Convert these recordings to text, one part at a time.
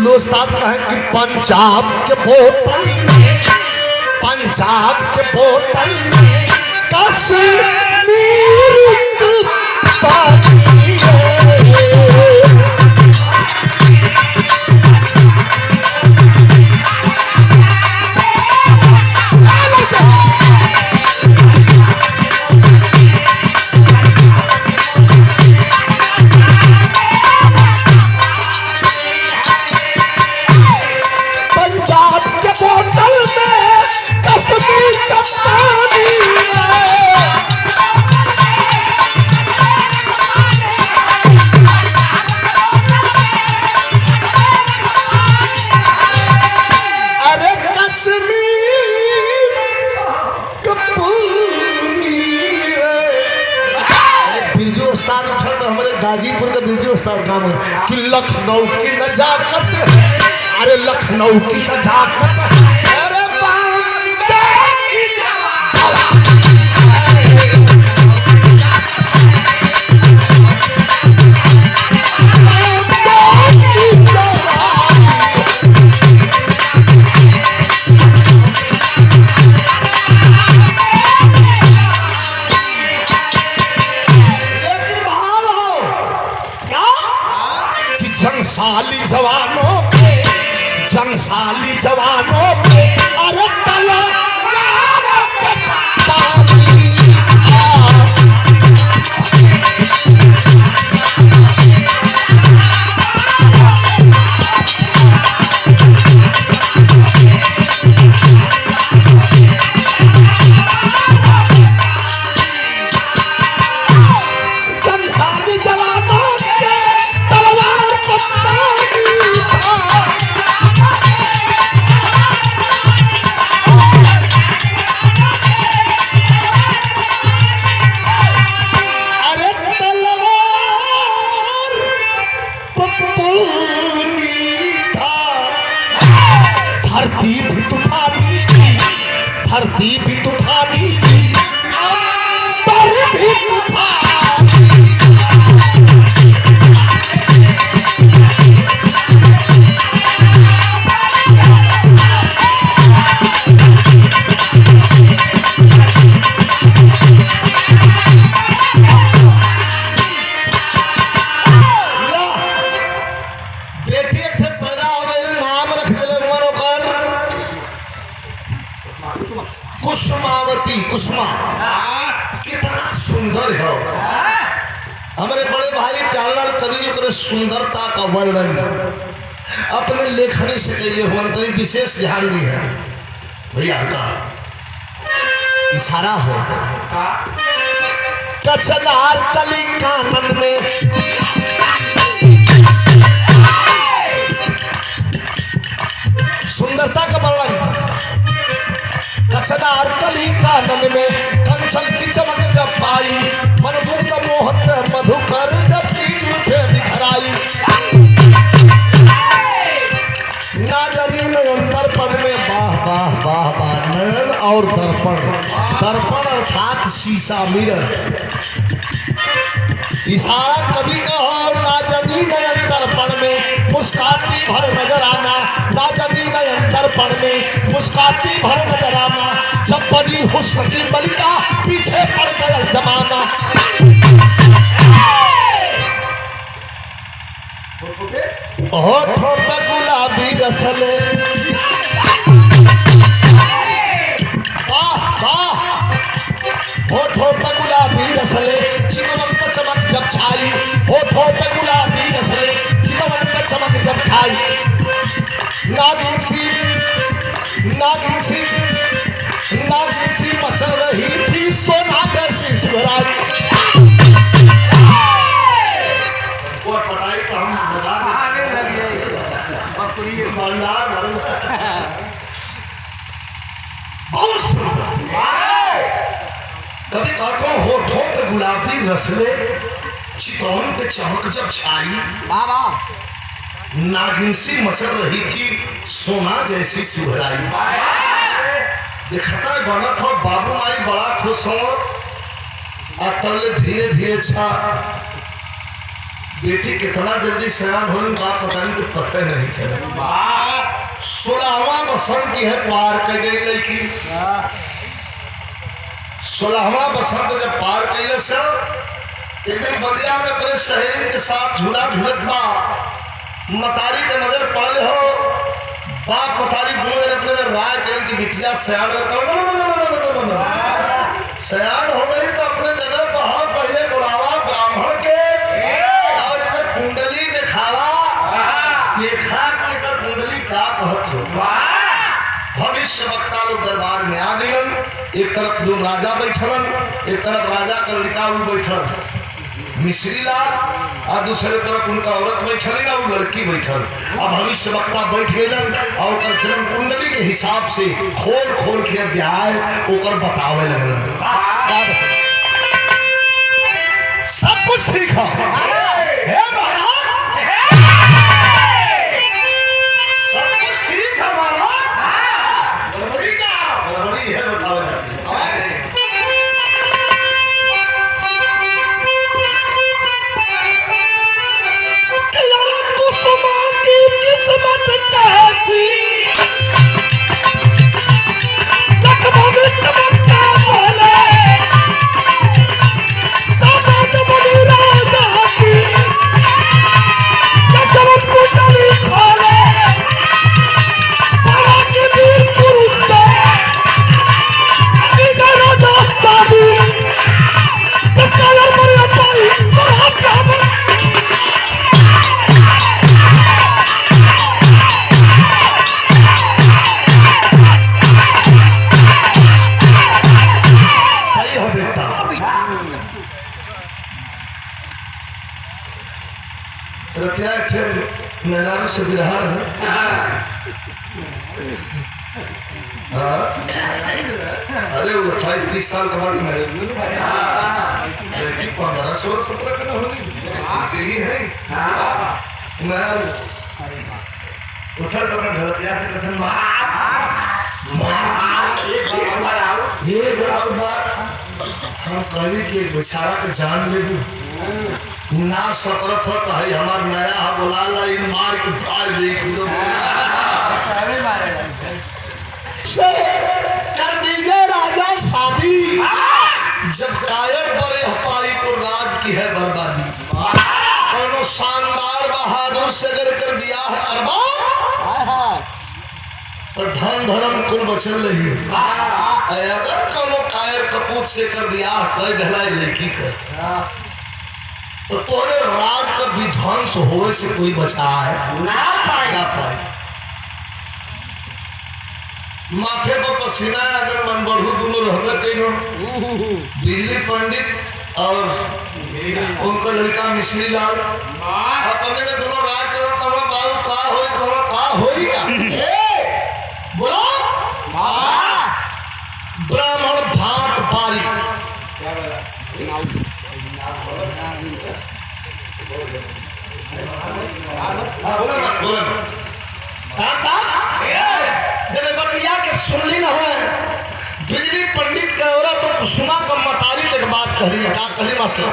बिरजू उस्ताद कहे कि पंजाब के बोतल में कश्मीर की पानी गाजीपुर का बिरजू उस्ताद काम है कि लखनऊ की नजाकत है, अरे लखनऊ की नजाकत है, अरे जंगसाली जवानों पे अरे तलवारों पे जंगसाली जवानों पे तलवार पे धरती भी तूफानी थी, अंबर भी तूफानी। बेटी एक पैदा हो गए, नाम रख दिले मनोकर कुसुमावती। कुसुमा कितना सुंदर है। हमारे बड़े भाई प्यारेलाल कवि जी को सुंदरता का वर्णन अपने लेखनी से कहिए हुआ तो विशेष ध्यान दी है भैया का इशारा हो कचनार कली कानन में सुंदरता का वर्णन कचनार कली कानन में कंचन की चमक जब पाई मनमुग्ध मोहन मधुकर जब उठे बिखराई ना जनी अंतर पद में वाह वाह वाह वाह नयन और दर्पण। दर्पण अर्थात शीशा मिरर। इशारा कवि का हो ना जनी नयन दर्पण में मुस्काती भर नजर आना। ना जनी नयन दर्पण में मुस्काती भर नजर आना। जब बनी हुस्न की बलिका पीछे पड़ गया जमाना। होठों पे गुलाबी रसले वाह वाह होठों पे गुलाबी रसले चिकमक का चमक जब छाई। होठों पे गुलाबी रसले चिकमक का चमक जब छाई। नागिन सी मचल रही थी सोना जैसी सुधराई। पटाई तो हम कभी कहता हूँ होठों पे गुलाबी रसले चिकौन पे चमक जब छाई। नागिन सी मचल रही थी सोना जैसी सुधराई। दिखता बनत हो बाबू माई बड़ा खुश हो। तले धीरे धीरे छा बेटी कितना जल्दी सयान हो बात पता नहीं तो पता नहीं चला। 16वां बसंत की है पार कर गई लड़की। 16वां बसंत जब पार कैले से एक दिन बलिया में अपने सहेली के साथ झूला झूलत बा, मतारी के नजर पड़े हो, बाप मतारी दोनों अपने में राय करें कि बिटिया सयान सयान हो गई तो अपने जगह पर पहले बुलावा ब्राह्मण के और एक कुंडली दिखावा, देखा कि एक कुंडली का कहत हो। भविष्य वक्ता लोग दरबार में आ गए। एक तरफ दो राजा बैठलन, एक तरफ राजा का लड़का बैठल मिश्री लाल, और दूसरे तरफ उनका औरत बैठल ना वो लड़की बैठल। अब भविष्य वक्ता बैठ गए और जन्म कुंडली के हिसाब से खोल खोल के अध्याय ओकर बतावे लगलन। सब कुछ ठीक है महाराज, सब कुछ ठीक है महाराज, गड़बड़ी है बतावे मेहरारू से बिरहा है। अरे वो 28-30 साल के बाद मैरिज 15-16-17 का होगी ऐसे ही है। मेहरारू उठा तो मैं घरतिया से कथन हम कहली कि बेचारा के जान लेबू ना सफरत हो तो हमार नया बोला ला इन मार के फाड़ दे कर दीजिए राजा शादी। जब कायर बड़े हपाई तो राज की है बर्बादी। कोनो शानदार बहादुर से अगर कर ब्याह करवा तो धन धर्म कुल बचल रही। अगर कोनो कायर कपूत से कर ब्याह कर दिला लड़की कर तो तोरे राज का विध्वंस होवे से कोई बचा है ना पाए। माथे पर पसीना अगर मन बढ़ू दोनों रहबे कइनो। बिजली पंडित और उनका लड़का मिश्री लाल अपने में दोनों राज करो कहो बाबू का होई का बोलो ब्राह्मण भाट बारी के सुनली न है बिजली पंडित के औरत तो कुसुमा का मतारी तक बात कह रही है। का कही मास्टर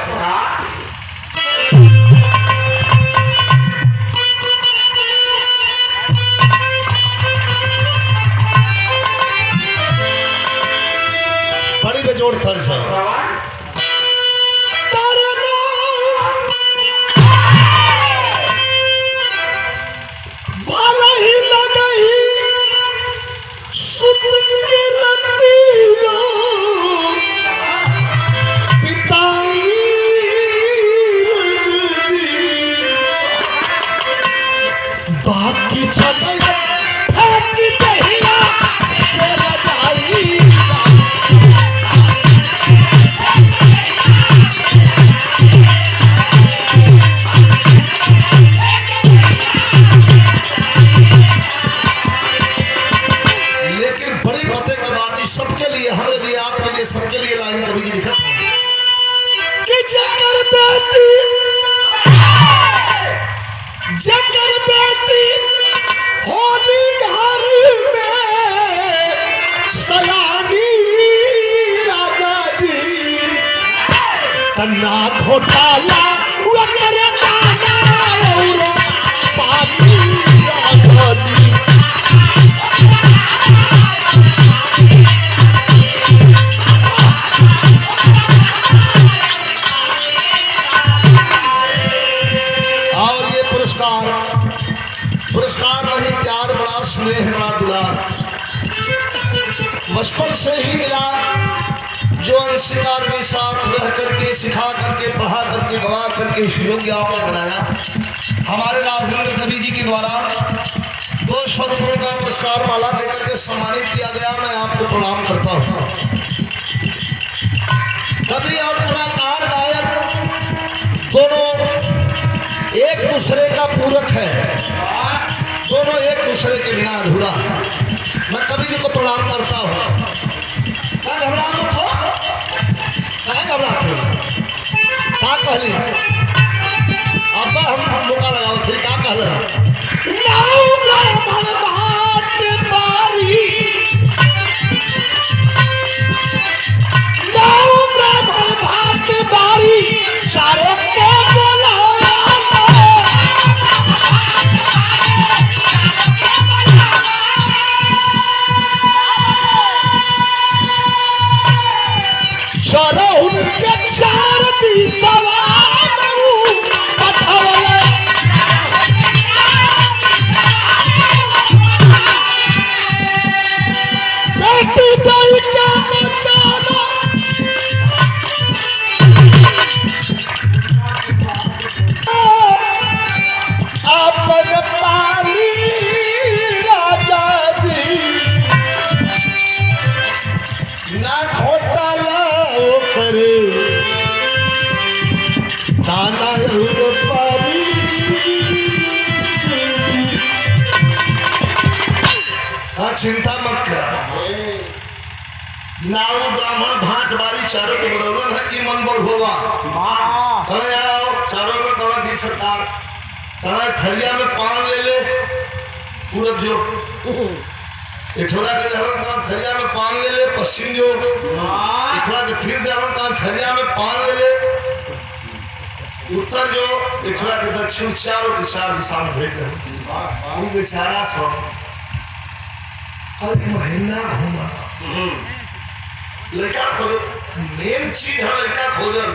बड़ी बेजोड़ तर्ज है। सबके लिए लाइन कभी जी लिखा कि जकर बेटी होली घर में सयानी राजा जी कन्ना घोटाला वो करे पुरस्कार नहीं, प्यार बड़ा, स्नेह बड़ा, दुलार बचपन से ही मिला। जो अंशिका के साथ रह करके, सिखा करके, पढ़ा करके, गवा करके उस योग्य आपने बनाया। हमारे राजेंद्र कवि जी के द्वारा 200 रुपयों का पुरस्कार माला देकर के सम्मानित किया गया। मैं आपको प्रणाम करता हूँ। कवि और कलाकार गायक दोनों एक दूसरे का पूरक है, दोनों एक दूसरे के बिना अधूरा। मैं कवि जी को प्रणाम करता हूँ। क्या घबरा मत हो, क्या घबराते हो, क्या कहली अब हम मौका लगाओ थे, क्या कह रहे चिंता मत करा। नाव ब्राह्मण भाट बारी चारों के बदौलन है कि मन बढ़ होगा। कहे आओ चारों में कहा जी सरकार, कहा थरिया में पान ले ले पूरब जो इठोरा के जहर कहा थरिया में पान ले ले, पश्चिम जो इठोरा के फिर जहर कहा थरिया में पान ले ले, उत्तर जो इठोरा के दक्षिण, चारों के चार दिशा में भेज दे। बेचारा सब महीना घूमा लड़का खोज, मेन चीज है लड़का खोजल।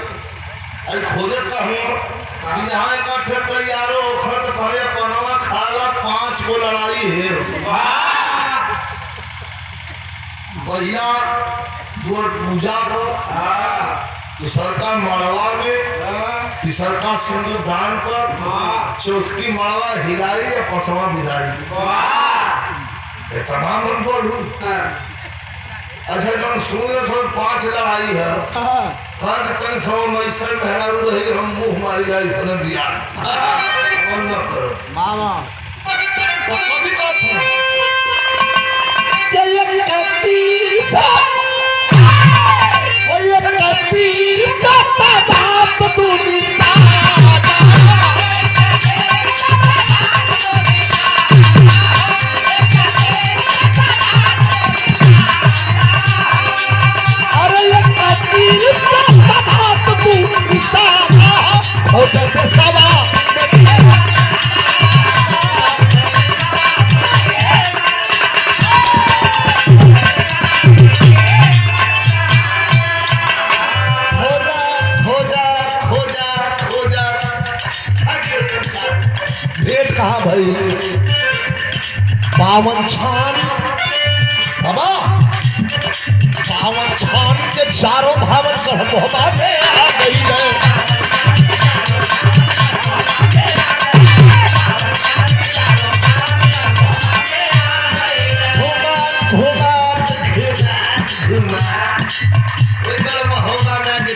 खोजत का हूँ यहाँ एक तैयारो खत करे पनवा खाला 5 गो लड़ाई है भैया दो पूजा को, दूसरका मड़वा में, तीसरका सिंदूर दान पर, चौथकी मड़वा हिलाई या 5वां बिदाई। तमाम मन बोलू। अच्छा जब सुने तो 5 लड़ाई है कन 100 मैसे मेहरा रही हम मुँह मारी जाए बिया मन न करो मामा कभी कहा भाई पावन छान बाबा, पावन छान के चारों धावन कर मोहबा में आ गई है।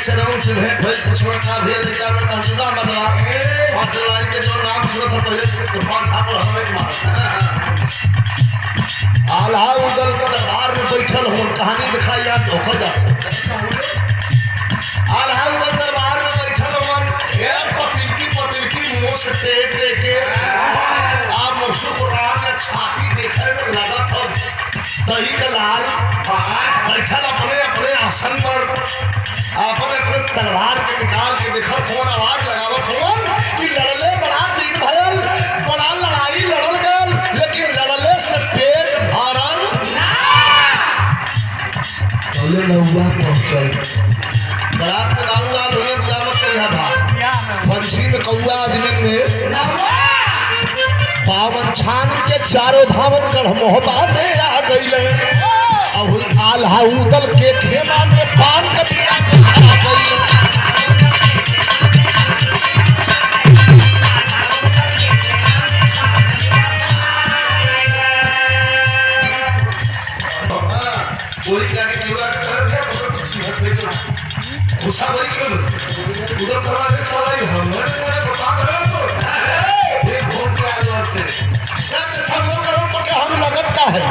चरणों से भेंट भई पुष्पन का भेल का तंजुदा बदला 5 लड़ाई के जो नाम सुनो था पहले तूफान ठाकुर हमरे के मार आला उदल के दरबार में बैठल हो कहानी दिखाई याद होकर जा। आला उदल दरबार में बैठल हो एक पतिलकी मुंह से टेक दे के आप मुसुकुरान ने छाती देखे में लगा था दही का लाल बैठल अपने अपने आसन पर आपने अपने तलवार के निकाल के देखा फोन आवाज लगावत फोन कि लड़ले बड़ा दिन भयल, बड़ा लड़ाई लड़ल गल, लेकिन लड़ले से पेट भरल पहले नौवा पहुंचल बरात में गाँव लोगे बुलावत कर रहा था पंछी में कौआ आदमी में पावन छान के चारों धावन गढ़ मोहबा में आ गई। अब आल्हा उदल के खेमा में पान कटिया के आ गई। कोई कहने की बात कर क्या गुस्सा बड़ी कर उधर करवा के चला ही हमने बता कर तो एक भूख के आगे से क्या अच्छा तो करो तो क्या हम लगत का है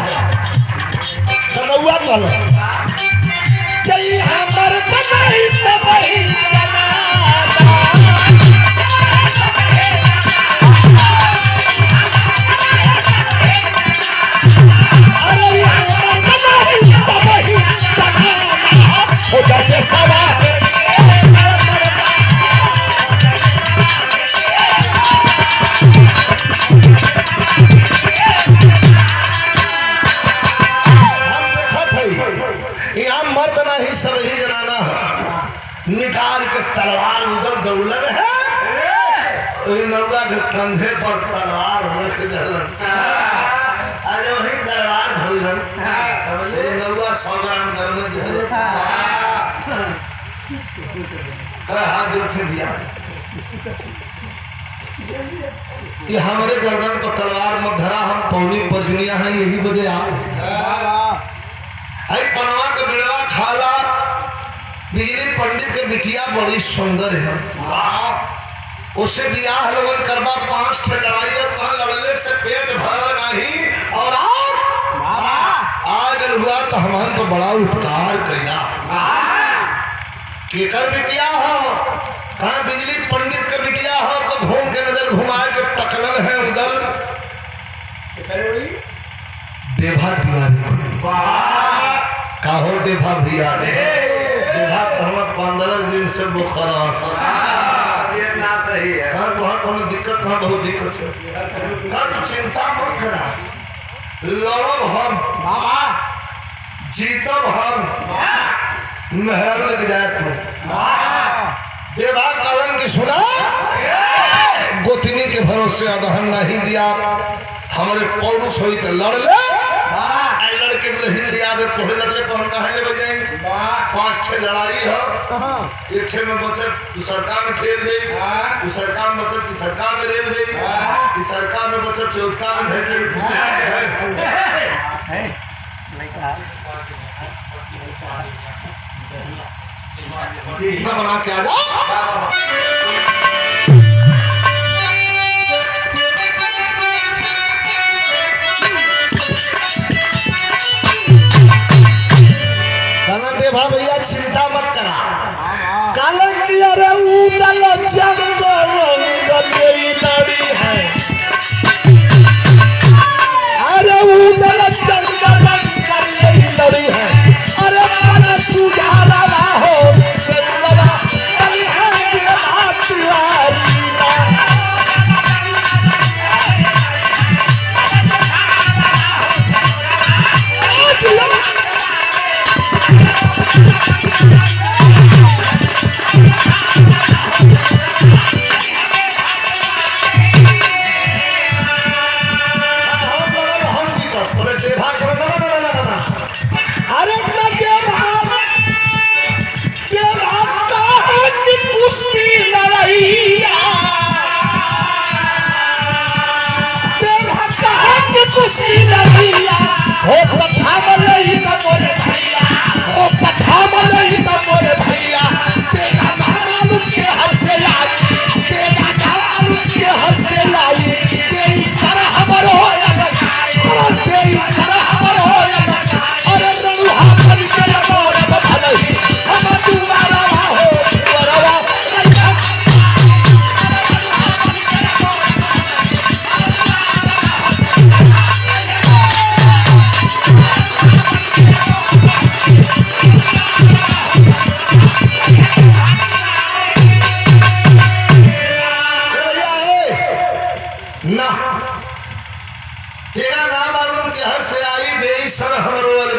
कनौआ चलो जय हमर बनाई सबई हो जाते सवा सब ही जनाना है निकाल के तलवार उधर दौड़न है नौका के कंधे पर तलवार रख दलन आज वही तलवार धौलन नौका 100 ग्राम गर्म हाथ जोड़ से दिया ये हमारे गर्दन पर तलवार मत धरा हम पौनी परजुनिया है यही बदे आई पनवा के बेड़वा खाला बिजली पंडित के बिटिया बड़ी सुंदर है उसे ब्याह लगन करवा 5 ठे लड़ाई कहाँ लड़ने से पेट भरल नहीं और आज हुआ तो हमारे तो बड़ा उपकार करना केकर बिटिया हो कहाँ बिजली पंडित के बिटिया हो तो घूम के नजर घुमा के तकलन है उधर देभा दीवानी काहो देभा भैया देभा तो हम 15 दिन से बुखार ना सही है कहाँ तो कोनो दिक्कत कहाँ बहुत दिक्कत है कहाँ तो चिंता मत करा लड़ब हम जीतब हम महल लग जाए तो देवा कालन की सुना गोतिनी के भरोसे अदहन नहीं दिया हमारे पौरुष हुई तो लड़ ले लड़के दुल्हन लिया दे तोहे लड़ले तो हम कहाँ ले बजाएंगे 5-6 लड़ाई हो एक छे में बचत दूसर काम में खेल दे दूसर काम बचत तीसर काम में रेल दे तीसर काम में बचत चौथा में धके बना के आ जा भैया चिंता मत करा कालन की अरे उदल जंगल गई लड़ी है अरे उदल जंगल गई लड़ी है अरे बड़ा सुधारा हो सेवला बड़ी है ये बात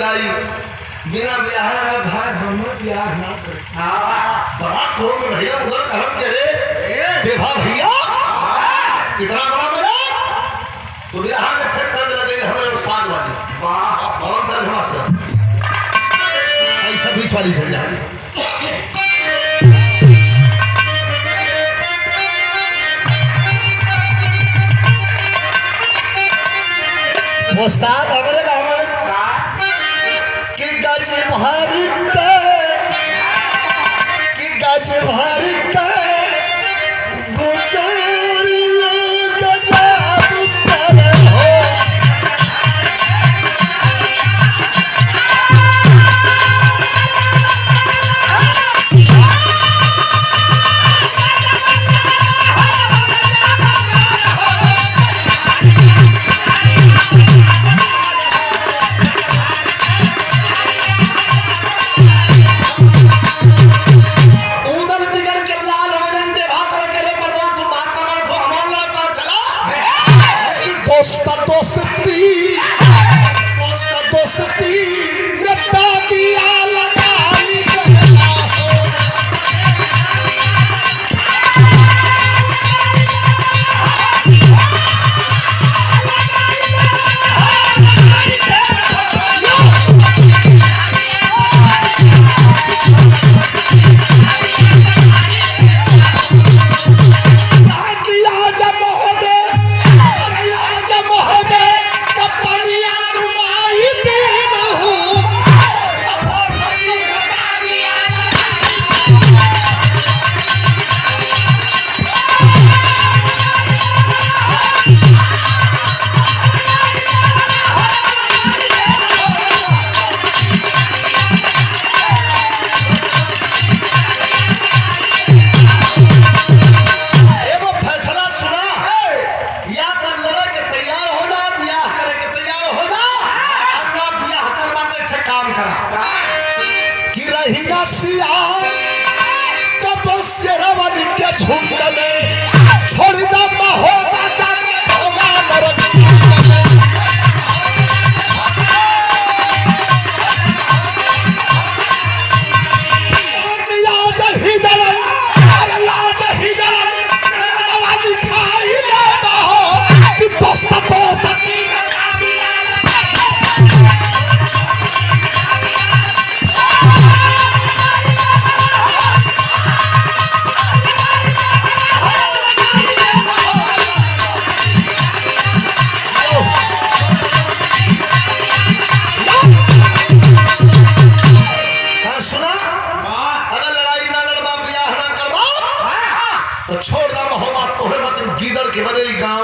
वाली बिना ब्याह भाई हम ब्याह ना करे बड़ा क्रोध में भैया उधर कहत के रे देवा भैया इतना बड़ा मेरा तो बिरहा में ठेक कर लगे हमारे उस्ताद वाली वाह और तर्ज मास्टर ऐसा बीच वाली समझा उस्ताद हमारे गाँव कि गज भारी कि गज भारी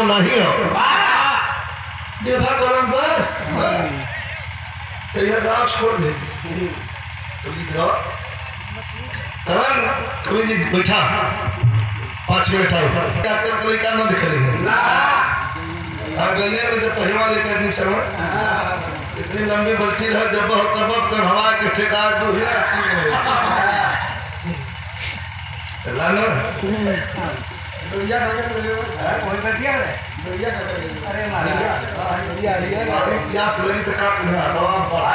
नहीं हो बस तो यह गाँव छोड़ दे कभी जी बैठा 5 मिनट आजकल का लड़का न दिख रही और गलिया में जब पहलवान लेकर आदमी शर्मा इतनी लंबी बल्टी रहा जब बहुत तब तो हवा के ठेका दो दुनिया अरे प्यास लगी तो का बढ़ा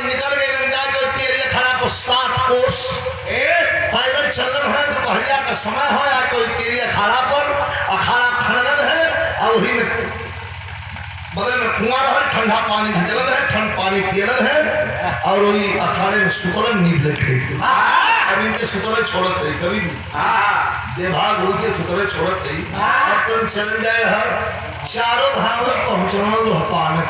निकल गए खड़ा को 7 कोस पैदल चलन है दोपहरिया का समय हो या कोई पेरिया खाड़ा पर अखाड़ा खनन है और वही में बगल में कुआं रहा ठंडा पानी घिचलन है ठंड पानी पियलन है और वही अखाड़े में सुतलन नींद लेते अब इनके सुतले छोड़त है कभी देभाग गुरु के सुतले छोड़त है अब तो चल जाए हर चारों धाम पहुंचना तो पानक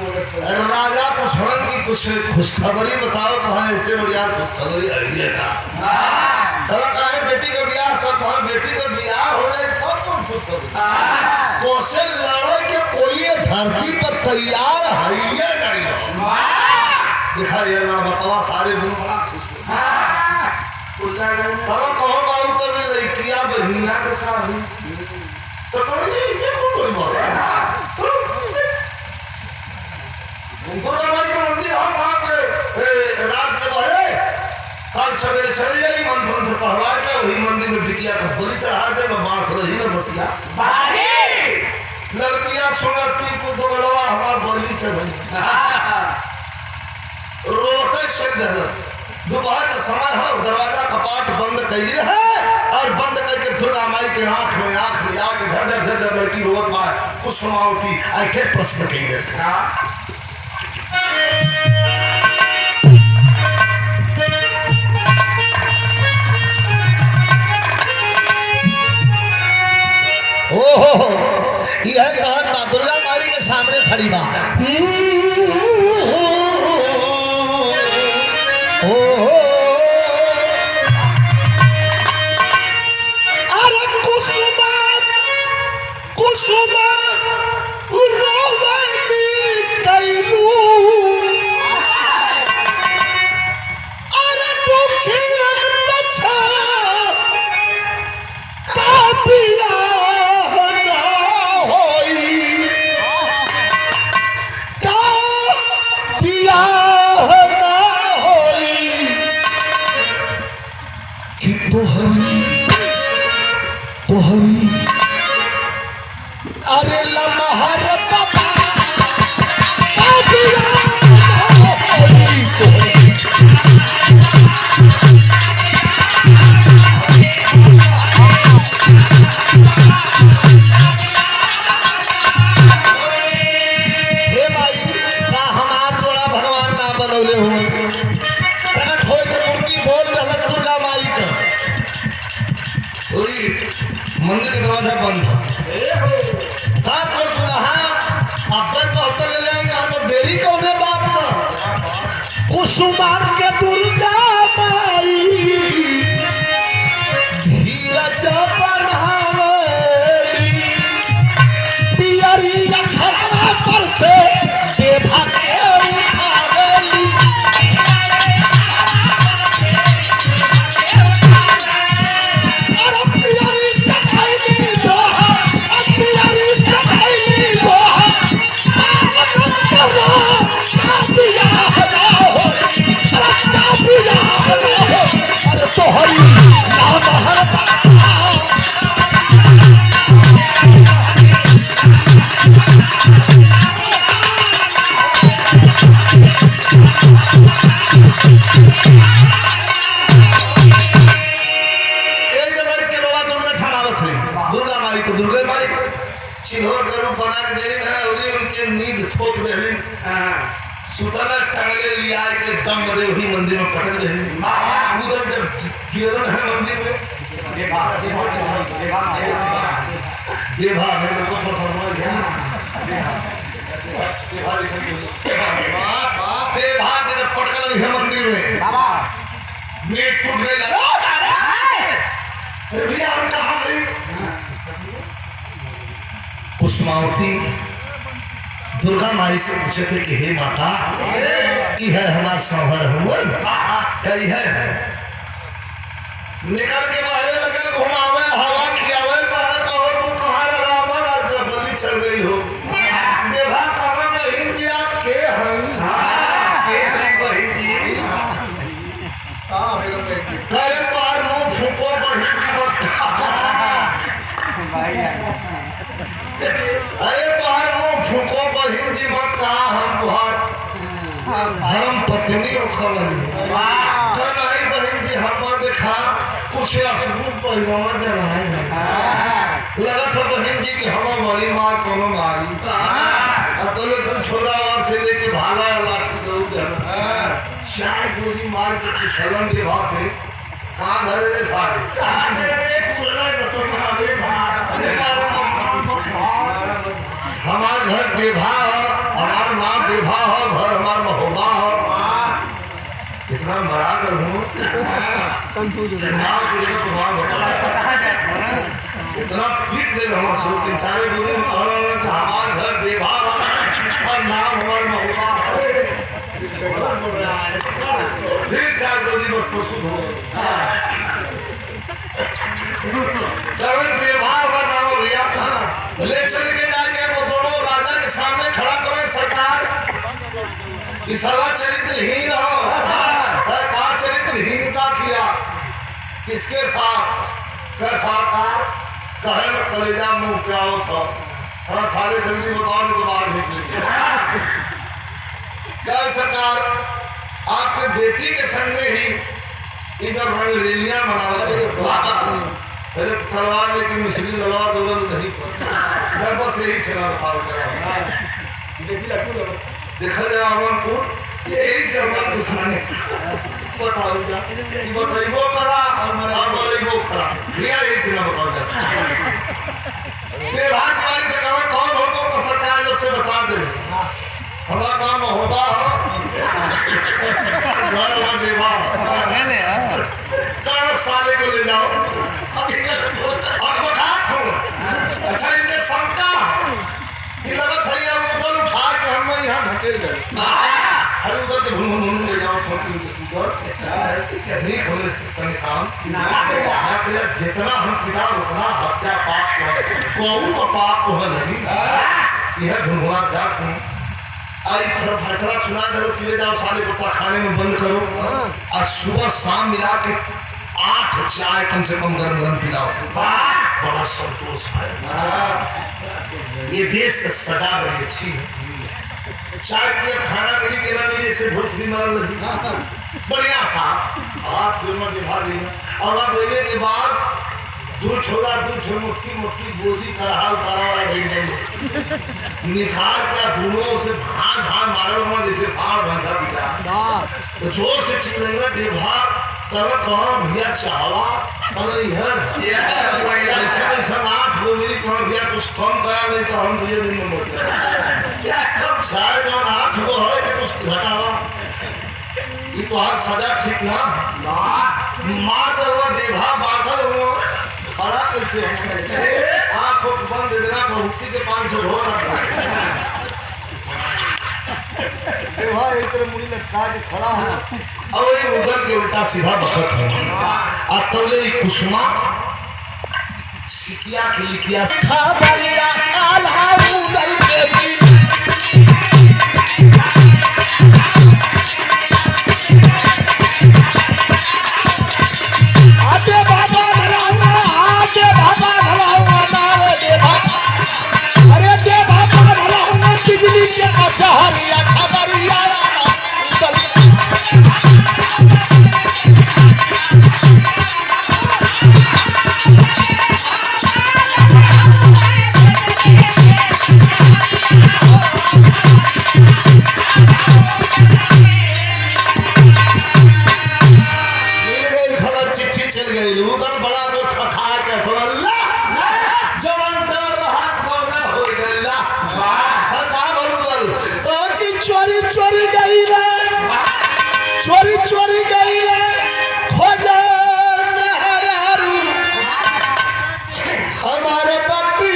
राजा पूछन की कुछ खुशखबरी बताओ कहाँ ऐसे बढ़िया खुशखबरी आई है कहा बेटी का ब्याह तो कहा बेटी का ब्याह हो जाए तब कौन खुशखबरी तो से लड़ो कि कोई धरती पर तैयार है ये नहीं दिखा ये लड़बकवा सारे दिन बड़ा खुश कहो बाबू कभी लड़किया बहनिया के साथ तो कहो ये कौन बोल रहा है का मंदिर हम वहाँ पे रात के बहे कल सवेरे चले जाई मंत्र पढ़वा के वही मंदिर में बिटिया को बलि चढ़ा दे बांस रही न बसिया लड़कियां सुनती को तो गलवा हमारा चढ़ रोते चल दहलस। दोपहर का समय है, दरवाजा कपाट बंद कैली है और बंद करके दुर्गा माई के आंख में आंख मिला के झरझर झरझर लड़की रोवत बा। कुसुमावती ऐसे प्रश्न कैले ओहो यह कहान बा दुर्गा माई के सामने खड़ी बा। अरे कुसुमा कुसुमा रोवनी कैलू अरे दुखी बच्चा काबिला तोहरी अरे लमहर बाबा हे भाई का हमार जोड़ा भगवान ना बनौले हो प्रकट होए के मूर्ति बोल झलक दुर्गा माई का मंदिर के दरवाजा बंद तो देरी कौने बात में कुसुमा के दुर्गा माई धीरज बढ़ावली पियरी रखड़ा पर से देवा के उठावली मंदिर में पटक दे उधर जब गिरन है मंदिर में देवा है तो कुछ समझ गया देवा के जब पटक है मंदिर में नेट टूट गई अरे भैया हम कहाँ गए कुसुमावती दुर्गा माई से पूछे थे कि हे माता है हमारा संवर हुआ कई है निकल के बाहर लगल घुमावे हवा खियावे कहो तुम कहाँ रावण आज बलि चढ़ गई हो देवा कहा बहन जी आप के हैं बहन जी अरे बार मुंह फूको बहन अरे बार मुंह फूको बहन जी मत कहा हम तुहार धर्म पत्नी और खबर नहीं बहन जी हम देखा कुछ अखरूट पहलवा जलाए लगा था बहन जी की हम बड़ी मार कोनो मारी अतले तुम छोरा और से लेके भाला लाठी दो चार गोली मार के कुछलन के भाषे कहाँ घरे रे सारे हमार घर बेभा हमार माँ बेभा हो घर हमार महोबा हो इतना मरा कर हूँ इतना पीट गए हम सो तीन चार हमार घर बेभा और नाम हमार महोबा फिर चार गोली बस शुभ हो बेभा का नाम भैया ले चल के जाके वो दोनों राजा के सामने खड़ा करें सरकार सवा चरित्रहीन हो का चरित्रहीनता किया किसके साथ कैसा कहे में कलेजा मुंह क्या हो था हाँ साले जल्दी बताओ नहीं तो बाहर भेज लेंगे। क्या सरकार आपके बेटी के संग में ही इधर रंग रैलियां मनावते पहले तो तलवार लेकिन मिश्री तलवार दौड़ल नहीं पड़ता बस यही सेना बताओ देखा जाए अमनपुर यही से हमारे दुश्मनी बताओ बताइबो करा बताइबो करा भैया यही सेना बताओ जा भाग वाली से कहा कौन हो तो सरकार लोग से बता दे हमारा काम होगा साले को ले जाओ अच्छा इनके शंका कि लगत है यार उधर उठा के हम यहाँ ढकेल गए हर उधर के भून ले जाओ नहीं होने संग काम जितना हम पिता उतना हत्या पाप को पाप को लगी यह भुनभुना जात हूँ आई फिर फैसला सुना दे ले जाओ साले को खाने में बंद करो और सुबह शाम मिला के 8 चाय कम से कम गरम गरम पिलाओ बड़ा संतोष है ये देश का सजा बड़ी अच्छी है चाय पिए खाना मिली के ना मिली से भूख भी मर लगी बढ़िया साहब आप दोनों निभा गई और वहां देने के बाद दो छोरा मुट्ठी मुट्ठी गोजी करहाल करा वाला भेज देंगे निखार का दोनों से धान धान मारो हुआ जैसे साढ़ भैंसा पिटा तो जोर से चिल्लाएंगे डेभा कहो कहो भैया चावा ऐसा ऐसा 8 गो मिली कहो भैया कुछ कम करा नहीं तो हम 2 दिन में मर जाए शायद 8 गो है कि कुछ घटावा ये तो हर सजा ठीक ना मार दो डेभा बादल हो खड़ा कैसे आंखों बंद देना तो हुक्की के 500 हो रहा भाई इधर मुड़ी लटका के खड़ा हो और ये उधर के उल्टा सीधा बखत है अब तो ये कुसुमा सिकिया के लिखिया खबरिया आला उदल के आते बाबा अरे दे बाबा भला बिजली के अचारिया खबरिया खबर चिट्ठी चल गई लूकर बड़ा तो खखा के चोरी चोरी गई रे चोरी चोरी गई रे खोजा मेहरारू हमारे पति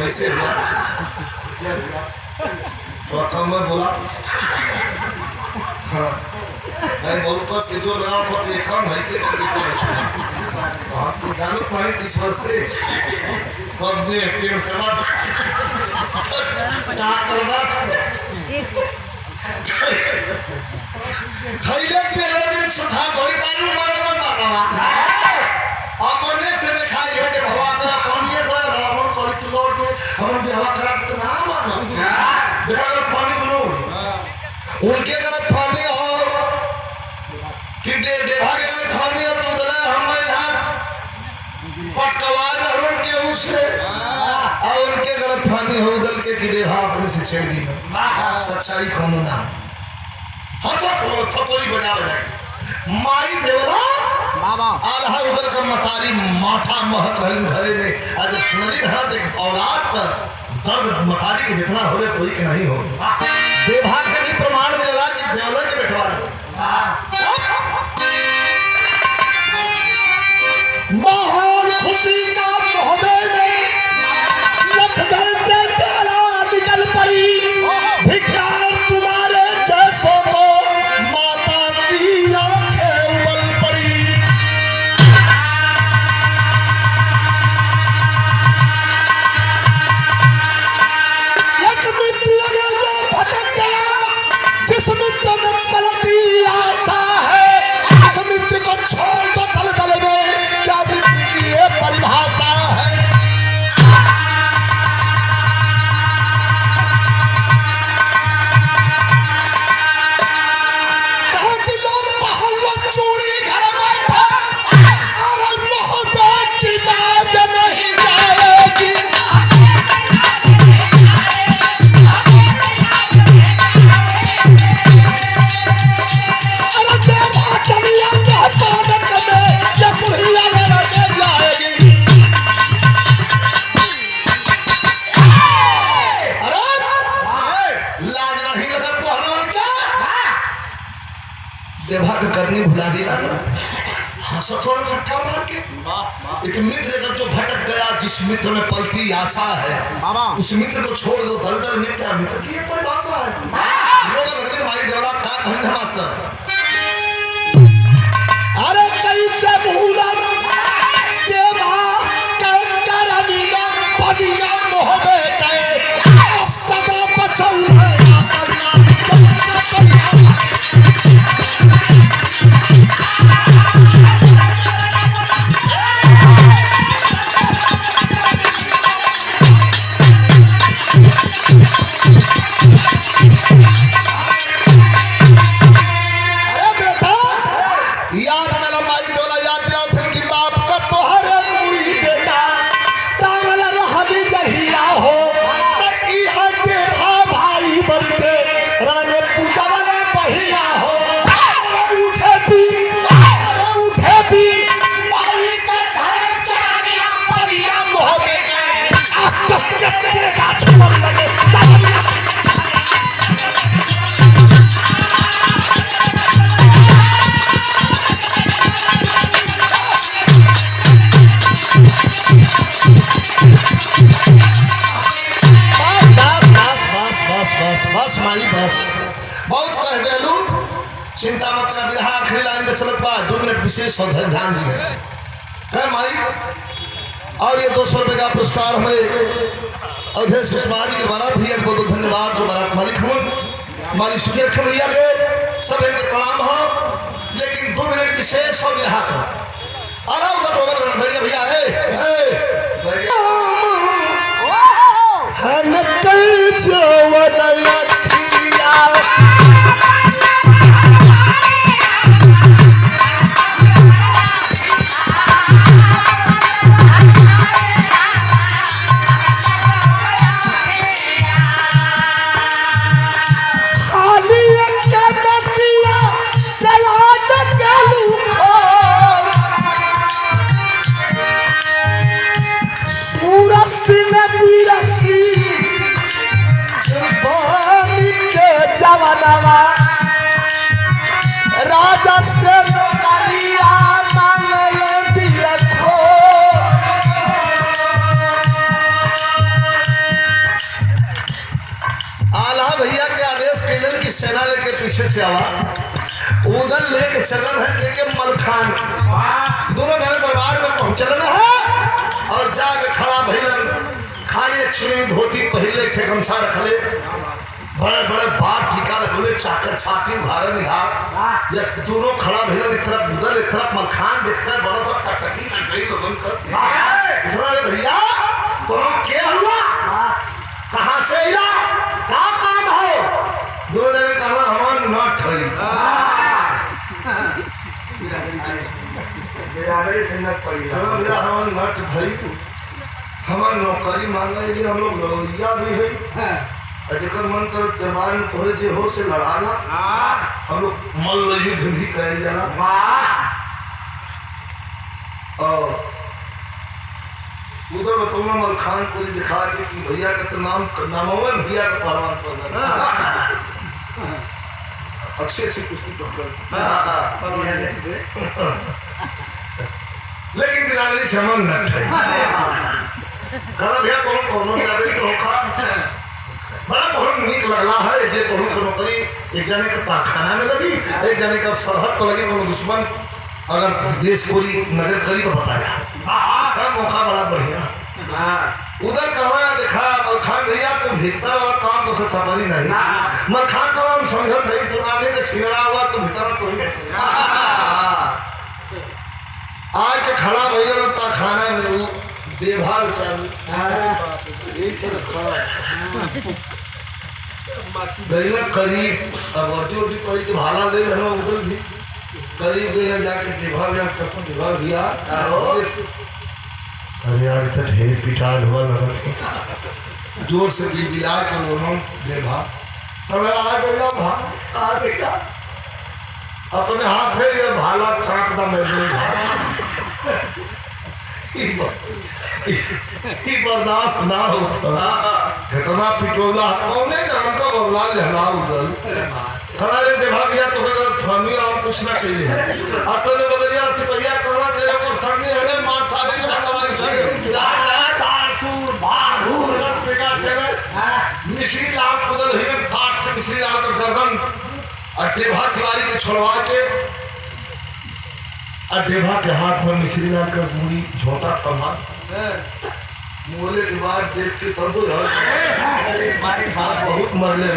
ऐसे हुआ थोड़ा कम में बोला हाँ मैं बहुत कस के जो लगा था कि कम ऐसे कैसे आपको जानो पानी 30 वर्ष से कब ने एक्टिव करना क्या करना खैले तेरे दिन सुखा कोई पानी मारा ना बाबा अपने से दिखाई है कि भवा का पानी है हम कॉलेज तो लौट के हम भी हवा खराब तो ना मानो देखा गलत फहमी तो लो उनके गलत फहमी और कि देवा के गलत फहमी और तो दला हम यहाँ पटकवा दरों के उसने और उनके गलत फहमी हो उदल के कि देवा अपने से छेड़ दी सच्चाई कौन ना हंसत हो थपोरी बजा बजा के माई देवला आल्हा उधर का मतारी माथा महत रहन घरे में आज सुनली हाथ एक औलाद का दर्द मतारी के जितना होले कोई के नहीं हो देवा के भी प्रमाण मिलेला कि देवला के बैठवा महान खुशी का मोहबे में लखनऊ से तेरा निकल पड़ी धिक्कार तुम्हारे जैसों को माता की आंखें उबल पड़ी एक मित्र लगे वो भटक गया जिस मित्र में पलती आशा है उस मित्र को छोड़ दो दलदल में क्या मित्र की ये परिभाषा है करनी भुला गया हंसथोड़ इकट्ठा मार के एक मित्र का जो भटक गया जिस मित्र में पलती आशा है उस मित्र को छोड़ दो दलदल में क्या मित्र की ये परिभाषा है लोग लगने भाई देवला का धंधा मास्टर अरे कैसे भूला देवा कंकर अमीना पदिया मोहबे के सदा बचल है चिंता मत कर बिरहा आखिरी लाइन में चलत बा 2 मिनट विशेष ध्यान दिए कह मालिक और ये 200 रुपए का पुरस्कार हमारे अवधेश कुशवाहा जी के द्वारा भैया को बहुत धन्यवाद जो बारात मालिक हम मालिक सुखी रखे भैया के सब इनके प्रणाम हो लेकिन 2 मिनट विशेष हो बिरहा का अरे उधर रोबल बैठ भैया राजा से आल्हा भैया के आदेश कैलन की सेना लेके पीछे से आवा उधर लेके चलन है के मलखान दोनों जन दरबार में पहुंचलन है और जाके खड़ा भैलन खाली छुरी धोती पहले थे गमछा रखले बड़े बड़े बात टीका लगोले चाकर छाती उघारे निहार जब दोनों खड़ा भेलन एक तरफ उधर एक तरफ मलखान देखता है बड़ा तो टकटकी लग गई लोगन कर दूसरा रे भैया तुम क्या हुआ कहाँ से आया क्या काम हो दोनों ने कहा हमार नट होई बिरादरी से नट पड़ी मेरा हमार नट भई हमार नौकरी मांगे लिए हम लोग लड़ैया भी है जेकर मन कर दरबार में तोहरे जे हो से लड़ाला हम लोग मल्ल युद्ध भी कहे जाला और उधर बतौना मलखान को दिखा के कि भैया का तो नाम हुआ भैया का पहलवान पर अच्छी अच्छी कुश्ती पकड़ लेकिन बिरादरी से हम नट है कहा भैया कोनो बिरादरी को खा बड़ा बहुत नीक लगला है जे कहूँ को नौकरी एक जने के ताखाना में लगी एक जने का सरहद पर लगी कोनो दुश्मन अगर देश कोई नजर करी तो बताया मौका बड़ा बढ़िया उधर कहा देखा मलखान भैया तो भीतर वाला काम तो सफरी नहीं मलखान का हम समझत है पुराने के छिगरा हुआ तो भीतर तो आज के खड़ा भैया ताखाना में वो देभा गईला करीब अब वर्दी वर्दी करी के भाला ले लेना उधर भी करीब गईला जाके देभा व्यास करता देभा भैया अरे यार इतना ढेर पिटाल हुआ लगा था जोर से बिला के दोनों देभा तब आ गया भा आ देखा अपने हाथ है ये भाला चाटना मैं बर्दाश्त ना होता घटना पिटोला कौने जन्म का बदला लहला उधर खड़ा रे देभा गया तो फमी और कुछ ना कहिए अब तो ने बदलिया सिपहिया करना तेरे को संगी है मां शादी के बदला मिश्री लाल बदल ही काट के मिश्री लाल का गर्दन और देभा तिवारी के छोड़वा के देभा के हाथ में मिश्री लाल का मुड़ी झोटा थमा मोले के बाद देख के तब बहुत मरले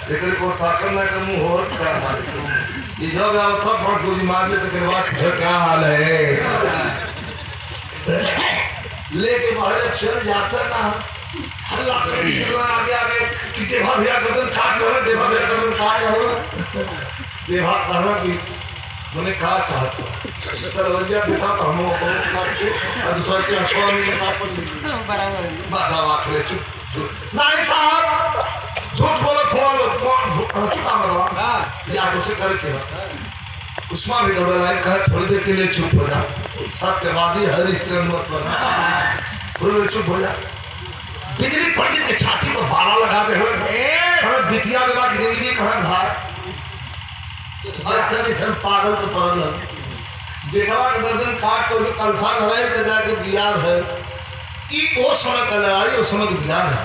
लेकिन को ताकत ना कर मुंह और का ये जब आओ तब 5 गोली मार ले तो फिर बात क्या हाल है लेके बाहर चल जाता ना हल्ला कर निकलना आगे आगे कि देभा भैया गर्दन काट लो देभा भैया गर्दन काट लो देभा कहना कि मैंने कहा चाहता तरवैया देखा तो हम काट के और दूसरा के अखबार में काट पर बात आवाज ले चुप नहीं साहब झूठ बोलो थोड़ा लो कौन झूठा मरवा या उसे करके उस्मा भी दौड़ा लाइन कहा थोड़ी देर के लिए चुप हो जा सत्यवादी हरिश्चंद्र बना थोड़ी देर चुप हो जा बिजली पंडित के छाती को बाला लगा दे हो बिटिया देवा की जिंदगी कहाँ धार सर पागल तो पड़ल बेटवा के गर्दन काट के कलसा धराई के जाके बियाह है ई ओ समय का लड़ाई उस समय की बियाह है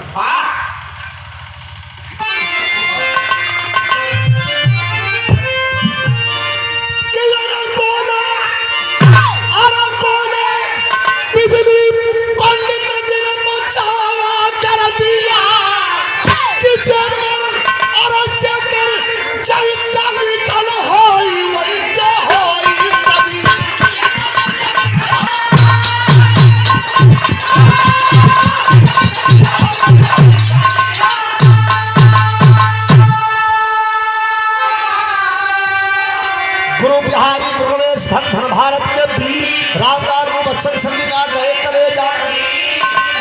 धन भारत के भी रामलाल को बच्चन संगीत रहे कले जा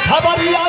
खबरिया